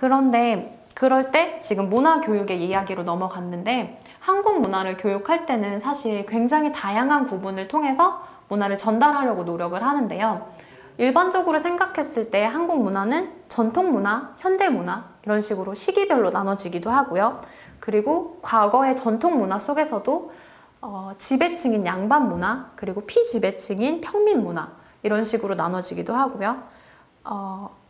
그런데 그럴 때 지금 문화교육의 이야기로 넘어갔는데, 한국 문화를 교육할 때는 사실 굉장히 다양한 구분을 통해서 문화를 전달하려고 노력을 하는데요. 일반적으로 생각했을 때 한국 문화는 전통문화, 현대문화 이런 식으로 시기별로 나눠지기도 하고요. 그리고 과거의 전통문화 속에서도 지배층인 양반문화, 그리고 피지배층인 평민문화 이런 식으로 나눠지기도 하고요.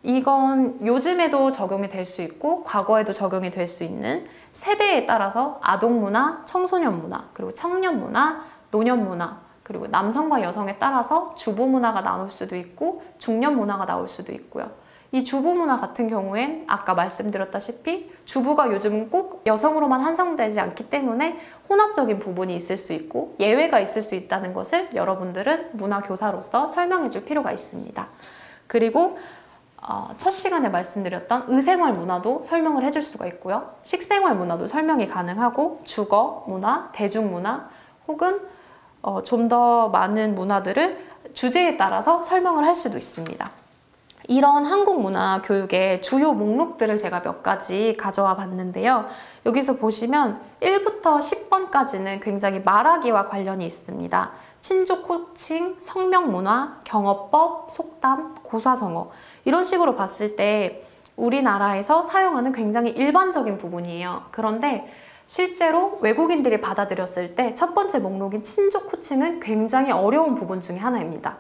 이건 요즘에도 적용이 될 수 있고 과거에도 적용이 될 수 있는 세대에 따라서 아동문화, 청소년문화, 그리고 청년문화, 노년문화, 그리고 남성과 여성에 따라서 주부문화가 나올 수도 있고 중년문화가 나올 수도 있고요. 이 주부문화 같은 경우엔 아까 말씀드렸다시피 주부가 요즘은 꼭 여성으로만 한정되지 않기 때문에 혼합적인 부분이 있을 수 있고 예외가 있을 수 있다는 것을 여러분들은 문화교사로서 설명해 줄 필요가 있습니다. 그리고 첫 시간에 말씀드렸던 의생활 문화도 설명을 해줄 수가 있고요. 식생활 문화도 설명이 가능하고 주거 문화, 대중문화 혹은 좀 더 많은 문화들을 주제에 따라서 설명을 할 수도 있습니다. 이런 한국 문화 교육의 주요 목록들을 제가 몇 가지 가져와 봤는데요. 여기서 보시면 1부터 10번까지는 굉장히 말하기와 관련이 있습니다. 친족 호칭, 성명문화, 경어법, 속담, 고사성어 이런 식으로 봤을 때 우리나라에서 사용하는 굉장히 일반적인 부분이에요. 그런데 실제로 외국인들이 받아들였을 때 첫 번째 목록인 친족 호칭은 굉장히 어려운 부분 중에 하나입니다.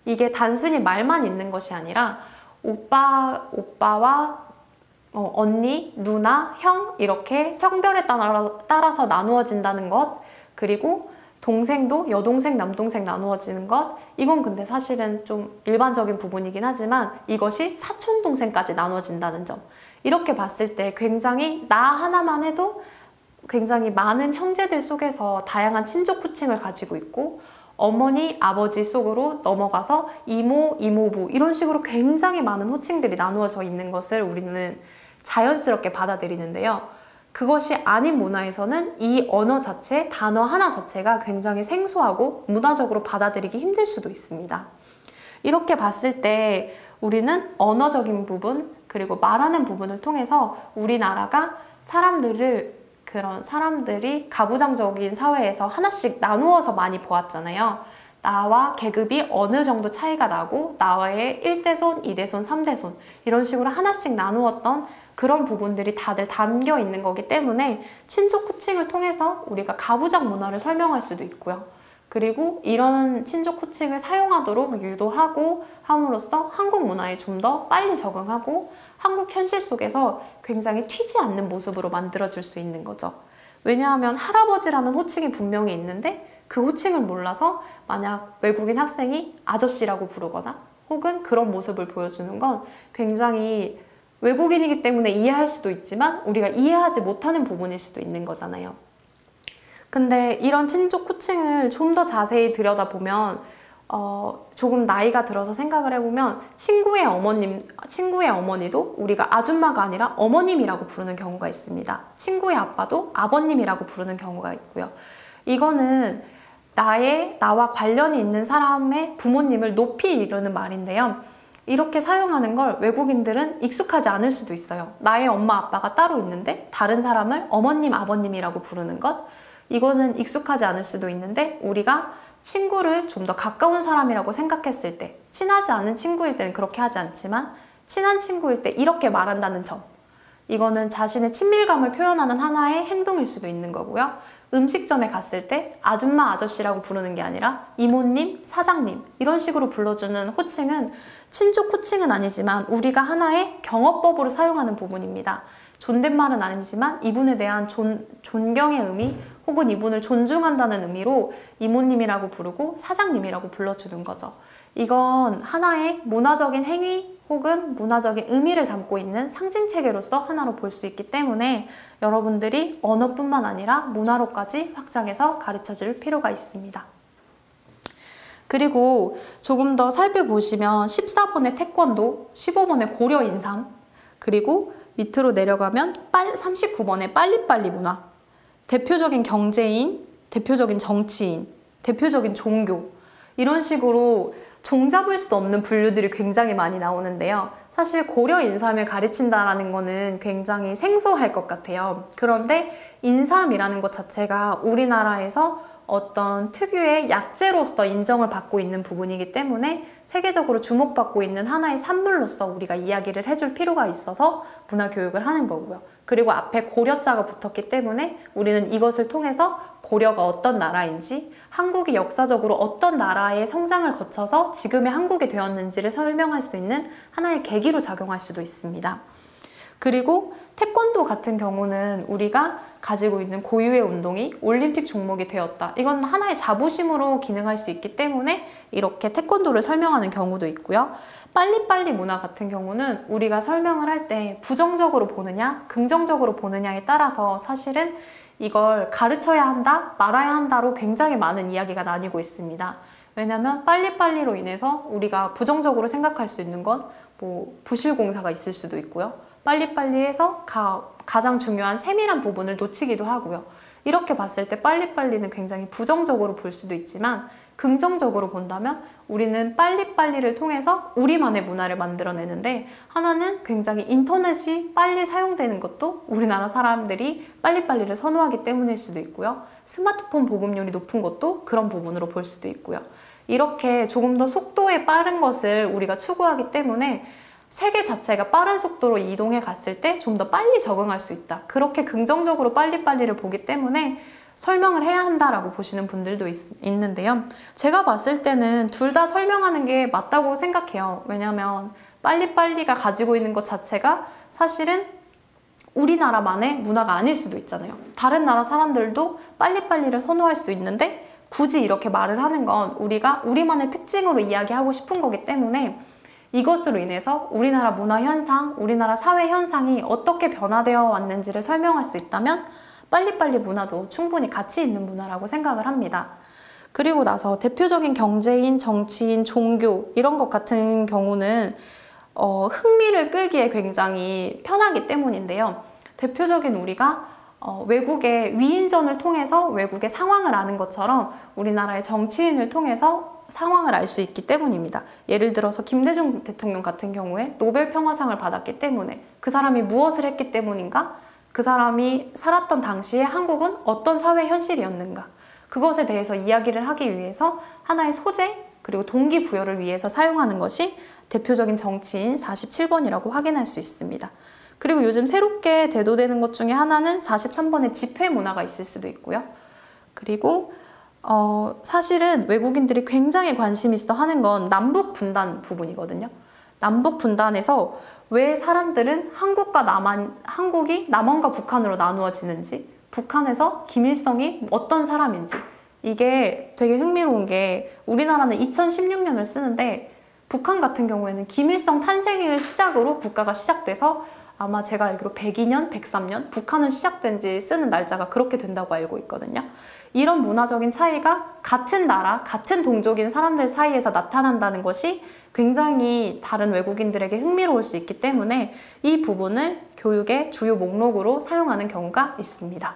이게 단순히 말만 있는 것이 아니라 오빠와 언니, 누나, 형 이렇게 성별에 따라서 나누어진다는 것, 그리고 동생도 여동생, 남동생 나누어지는 것, 이건 근데 사실은 좀 일반적인 부분이긴 하지만 이것이 사촌동생까지 나눠진다는 점, 이렇게 봤을 때 굉장히 나 하나만 해도 굉장히 많은 형제들 속에서 다양한 친족 호칭을 가지고 있고 어머니, 아버지 속으로 넘어가서 이모, 이모부 이런 식으로 굉장히 많은 호칭들이 나누어져 있는 것을 우리는 자연스럽게 받아들이는데요. 그것이 아닌 문화에서는 이 언어 자체, 단어 하나 자체가 굉장히 생소하고 문화적으로 받아들이기 힘들 수도 있습니다. 이렇게 봤을 때 우리는 언어적인 부분, 그리고 말하는 부분을 통해서 우리나라가 그런 사람들이 가부장적인 사회에서 하나씩 나누어서 많이 보았잖아요. 나와 계급이 어느 정도 차이가 나고 나와의 1대손, 2대손, 3대손 이런 식으로 하나씩 나누었던 그런 부분들이 다들 담겨 있는 거기 때문에 친족 호칭을 통해서 우리가 가부장 문화를 설명할 수도 있고요. 그리고 이런 친족 호칭을 사용하도록 유도하고 함으로써 한국 문화에 좀 더 빨리 적응하고 한국 현실 속에서 굉장히 튀지 않는 모습으로 만들어줄 수 있는 거죠. 왜냐하면 할아버지라는 호칭이 분명히 있는데 그 호칭을 몰라서 만약 외국인 학생이 아저씨라고 부르거나 혹은 그런 모습을 보여주는 건 굉장히 외국인이기 때문에 이해할 수도 있지만 우리가 이해하지 못하는 부분일 수도 있는 거잖아요. 근데 이런 친족 호칭을 좀 더 자세히 들여다보면 조금 나이가 들어서 생각을 해보면 친구의 어머니도 우리가 아줌마가 아니라 어머님이라고 부르는 경우가 있습니다. 친구의 아빠도 아버님이라고 부르는 경우가 있고요. 이거는 나와 관련이 있는 사람의 부모님을 높이 이르는 말인데요. 이렇게 사용하는 걸 외국인들은 익숙하지 않을 수도 있어요. 나의 엄마 아빠가 따로 있는데 다른 사람을 어머님 아버님이라고 부르는 것, 이거는 익숙하지 않을 수도 있는데 우리가 친구를 좀 더 가까운 사람이라고 생각했을 때, 친하지 않은 친구일 때는 그렇게 하지 않지만 친한 친구일 때 이렇게 말한다는 점, 이거는 자신의 친밀감을 표현하는 하나의 행동일 수도 있는 거고요. 음식점에 갔을 때 아줌마, 아저씨라고 부르는 게 아니라 이모님, 사장님 이런 식으로 불러주는 호칭은 친족 호칭은 아니지만 우리가 하나의 경어법으로 사용하는 부분입니다. 존댓말은 아니지만 이분에 대한 존경의 의미 혹은 이분을 존중한다는 의미로 이모님이라고 부르고 사장님이라고 불러주는 거죠. 이건 하나의 문화적인 행위 혹은 문화적인 의미를 담고 있는 상징체계로서 하나로 볼 수 있기 때문에 여러분들이 언어뿐만 아니라 문화로까지 확장해서 가르쳐줄 필요가 있습니다. 그리고 조금 더 살펴보시면 14번의 태권도, 15번의 고려 인삼, 그리고 밑으로 내려가면 39번의 빨리빨리 문화, 대표적인 경제인, 대표적인 정치인, 대표적인 종교 이런 식으로 종잡을 수 없는 분류들이 굉장히 많이 나오는데요. 사실 고려 인삼을 가르친다라는 거는 굉장히 생소할 것 같아요. 그런데 인삼이라는 것 자체가 우리나라에서 어떤 특유의 약재로서 인정을 받고 있는 부분이기 때문에 세계적으로 주목받고 있는 하나의 산물로서 우리가 이야기를 해줄 필요가 있어서 문화교육을 하는 거고요. 그리고 앞에 고려자가 붙었기 때문에 우리는 이것을 통해서 고려가 어떤 나라인지, 한국이 역사적으로 어떤 나라의 성장을 거쳐서 지금의 한국이 되었는지를 설명할 수 있는 하나의 계기로 작용할 수도 있습니다. 그리고 태권도 같은 경우는 우리가 가지고 있는 고유의 운동이 올림픽 종목이 되었다. 이건 하나의 자부심으로 기능할 수 있기 때문에 이렇게 태권도를 설명하는 경우도 있고요. 빨리빨리 문화 같은 경우는 우리가 설명을 할 때 부정적으로 보느냐, 긍정적으로 보느냐에 따라서 사실은 이걸 가르쳐야 한다, 말아야 한다로 굉장히 많은 이야기가 나뉘고 있습니다. 왜냐하면 빨리빨리로 인해서 우리가 부정적으로 생각할 수 있는 건 부실공사가 있을 수도 있고요. 빨리빨리 해서 가장 중요한 세밀한 부분을 놓치기도 하고요. 이렇게 봤을 때 빨리빨리는 굉장히 부정적으로 볼 수도 있지만 긍정적으로 본다면 우리는 빨리빨리를 통해서 우리만의 문화를 만들어내는데, 하나는 굉장히 인터넷이 빨리 사용되는 것도 우리나라 사람들이 빨리빨리를 선호하기 때문일 수도 있고요. 스마트폰 보급률이 높은 것도 그런 부분으로 볼 수도 있고요. 이렇게 조금 더 속도에 빠른 것을 우리가 추구하기 때문에 세계 자체가 빠른 속도로 이동해 갔을 때 좀 더 빨리 적응할 수 있다. 그렇게 긍정적으로 빨리빨리를 보기 때문에 설명을 해야 한다라고 보시는 분들도 있는데요. 제가 봤을 때는 둘 다 설명하는 게 맞다고 생각해요. 왜냐하면 빨리빨리가 가지고 있는 것 자체가 사실은 우리나라만의 문화가 아닐 수도 있잖아요. 다른 나라 사람들도 빨리빨리를 선호할 수 있는데 굳이 이렇게 말을 하는 건 우리가 우리만의 특징으로 이야기하고 싶은 거기 때문에 이것으로 인해서 우리나라 문화 현상, 우리나라 사회 현상이 어떻게 변화되어 왔는지를 설명할 수 있다면 빨리빨리 문화도 충분히 가치 있는 문화라고 생각을 합니다. 그리고 나서 대표적인 경제인, 정치인, 종교 이런 것 같은 경우는 흥미를 끌기에 굉장히 편하기 때문인데요. 대표적인 우리가 외국의 위인전을 통해서 외국의 상황을 아는 것처럼 우리나라의 정치인을 통해서 상황을 알 수 있기 때문입니다. 예를 들어서 김대중 대통령 같은 경우에 노벨 평화상을 받았기 때문에 그 사람이 무엇을 했기 때문인가? 그 사람이 살았던 당시에 한국은 어떤 사회 현실이었는가? 그것에 대해서 이야기를 하기 위해서 하나의 소재 그리고 동기부여를 위해서 사용하는 것이 대표적인 정치인 47번이라고 확인할 수 있습니다. 그리고 요즘 새롭게 대도되는 것 중에 하나는 43번의 집회 문화가 있을 수도 있고요. 그리고 사실은 외국인들이 굉장히 관심 있어 하는 건 남북 분단 부분이거든요. 남북 분단에서 왜 사람들은 한국이 남한과 북한으로 나누어지는지, 북한에서 김일성이 어떤 사람인지, 이게 되게 흥미로운 게 우리나라는 2016년을 쓰는데 북한 같은 경우에는 김일성 탄생일을 시작으로 국가가 시작돼서 아마 제가 알기로 102년, 103년 북한은 시작된 지 쓰는 날짜가 그렇게 된다고 알고 있거든요. 이런 문화적인 차이가 같은 나라, 같은 동족인 사람들 사이에서 나타난다는 것이 굉장히 다른 외국인들에게 흥미로울 수 있기 때문에 이 부분을 교육의 주요 목록으로 사용하는 경우가 있습니다.